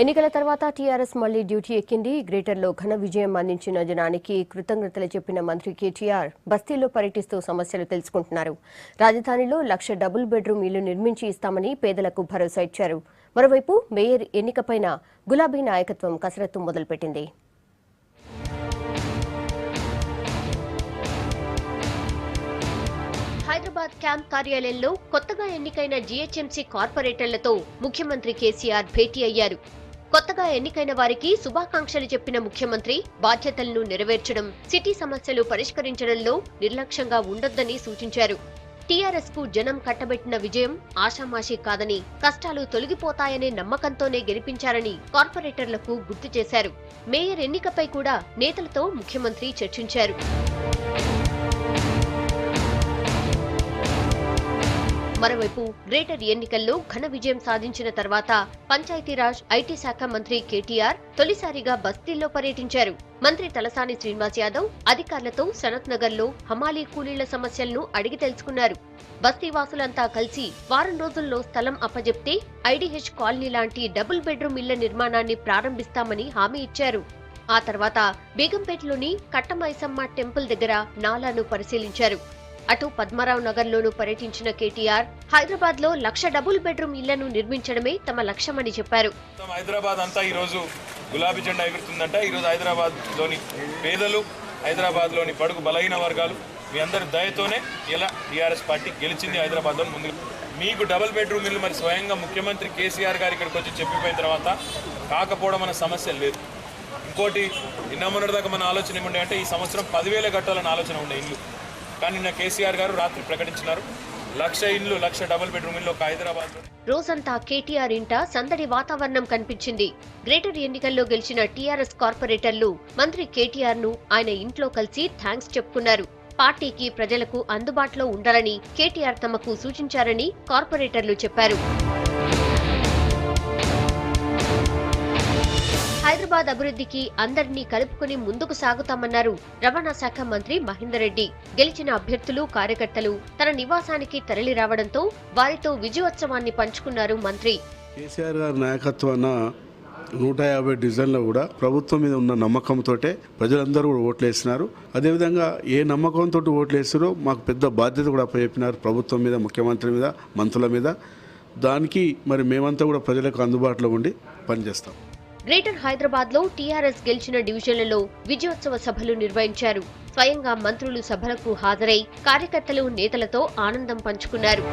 ఎన్నికల తర్వాత టీఆర్ఎస్ మళ్లీ డ్యూటీ ఎక్కింది. గ్రేటర్లో ఘన విజయం అందించిన జనానికి కృతజ్ఞతలు చెప్పిన మంత్రి కేటీఆర్ బస్తీల్లో పర్యటిస్తూ సమస్యలు తెలుసుకుంటున్నారు. రాజధానిలో 1,00,000 డబుల్ బెడ్రూమ్ ఇళ్లు నిర్మించి ఇస్తామని పేదలకు భరోసా ఇచ్చారు. మరోవైపు మేయర్ ఎన్నికపైన గులాబీ నాయకత్వం కసరత్తు మొదలుపెట్టింది. హైదరాబాద్ క్యాంప్ కార్యాలయంలో కొత్తగా ఎన్నికైన జీహెచ్ఎంసీ కార్పొరేటర్లతో ముఖ్యమంత్రి కేసీఆర్ భేటీ అయ్యారు. కొత్తగా ఎన్నికైన వారికి శుభాకాంక్షలు చెప్పిన ముఖ్యమంత్రి బాధ్యతలను నెరవేర్చడం, సిటీ సమస్యలు పరిష్కరించడంలో నిర్లక్ష్యంగా ఉండొద్దని సూచించారు. టీఆర్ఎస్ కు జనం కట్టబెట్టిన విజయం ఆషామాషీ కాదని, కష్టాలు తొలగిపోతాయనే నమ్మకంతోనే గెలిపించారని కార్పొరేటర్లకు గుర్తు చేశారు. మేయర్ ఎన్నికపై కూడా నేతలతో ముఖ్యమంత్రి చర్చించారు. మరోవైపు గ్రేటర్ ఎన్నికల్లో ఘన విజయం సాధించిన తర్వాత పంచాయతీరాజ్, ఐటీ శాఖ మంత్రి కేటీఆర్ తొలిసారిగా బస్తీల్లో పర్యటించారు. మంత్రి తలసాని శ్రీనివాస్ యాదవ్ అధికారులతో సనత్ నగర్ లో హమాలీ కూలీల సమస్యలను అడిగి తెలుసుకున్నారు. బస్తీ వాసులంతా కలిసి వారం రోజుల్లో స్థలం అప్పజెప్తే ఐడీహెచ్ కాలనీ లాంటి డబుల్ బెడ్రూమ్ ఇళ్ల నిర్మాణాన్ని ప్రారంభిస్తామని హామీ ఇచ్చారు. ఆ తర్వాత బేగంపేటలోని కట్టమైసమ్మ టెంపుల్ దగ్గర నాలాను పరిశీలించారు. అటు పద్మారావు నగర్ లోను పర్యటించిన కేటీఆర్ హైదరాబాద్ లో 1,00,000 డబుల్ బెడ్రూమ్ ఇళ్లను నిర్మించడమే తమ లక్ష్యమని చెప్పారు. హైదరాబాద్ అంతా ఈ రోజు గులాబీ జెండా ఎగురుతుందంట. ఈ రోజు హైదరాబాద్ లోని పేదలు, హైదరాబాద్ లోని బడుగు బలహీన వర్గాలు మీ అందరి దయతోనే ఇలా టీఆర్ఎస్ పార్టీ గెలిచింది. హైదరాబాద్ లో ముందు మీకు డబుల్ బెడ్రూమ్ ఇల్లు మరి స్వయంగా ముఖ్యమంత్రి కేసీఆర్ గారు ఇక్కడికి వచ్చి చెప్పిపోయిన తర్వాత కాకపోవడం అనే సమస్య లేదు. ఇంకోటి నిన్నమొన్నటిదాకా మన ఆలోచన ఏముండే అంటే ఈ సంవత్సరం 10,000 కట్టాలన్న ఆలోచన ఉండే ఇల్లు. కానీ నిన్న కేసీఆర్ గారు రాత్రి ప్రకటించినారు 1,00,000 ఇల్లు, 1,00,000 డబుల్ బెడ్రూమ్ ఇల్లు హైదరాబాద్. రోజంతా కేటీఆర్ ఇంట సందడి వాతావరణం కనిపించింది. గ్రేటర్ ఎన్నికల్లో గెలిచిన టీఆర్ఎస్ కార్పొరేటర్లు మంత్రి కేటీఆర్ ను ఆయన ఇంట్లో కలిసి థ్యాంక్స్ చెప్పుకున్నారు. పార్టీకి, ప్రజలకు అందుబాటులో ఉండాలని కేటీఆర్ తమకు సూచించారని కార్పొరేటర్లు చెప్పారు. హైదరాబాద్ అభివృద్ధికి అందరినీ కలుపుకుని ముందుకు సాగుతామన్నారు రవాణా శాఖ మంత్రి మహేందర్ రెడ్డి. గెలిచిన అభ్యర్థులు, కార్యకర్తలు తన నివాసానికి తరలి రావడంతో వారితో విజయోత్సవాన్ని పంచుకున్నారు మంత్రి. కేసీఆర్ గారి నాయకత్వాన 150 డివిజన్లో కూడా ప్రభుత్వం మీద ఉన్న నమ్మకంతో ప్రజలందరూ కూడా ఓట్లు వేసినారు. అదేవిధంగా ఏ నమ్మకంతో ఓట్లు వేస్తారో మాకు పెద్ద బాధ్యత కూడా అప్పచెప్పినారు ప్రభుత్వం మీద, ముఖ్యమంత్రి మీద, మంత్రుల మీద. దానికి మరి మేమంతా కూడా ప్రజలకు అందుబాటులో ఉండి పనిచేస్తాం. గ్రేటర్ హైదరాబాద్ లో టీఆర్ఎస్ గెలిచిన డివిజన్లలో విజయోత్సవ సభలు నిర్వహించారు. స్వయంగా మంత్రులు సభలకు హాజరై కార్యకర్తలు, నేతలతో ఆనందం పంచుకున్నారు.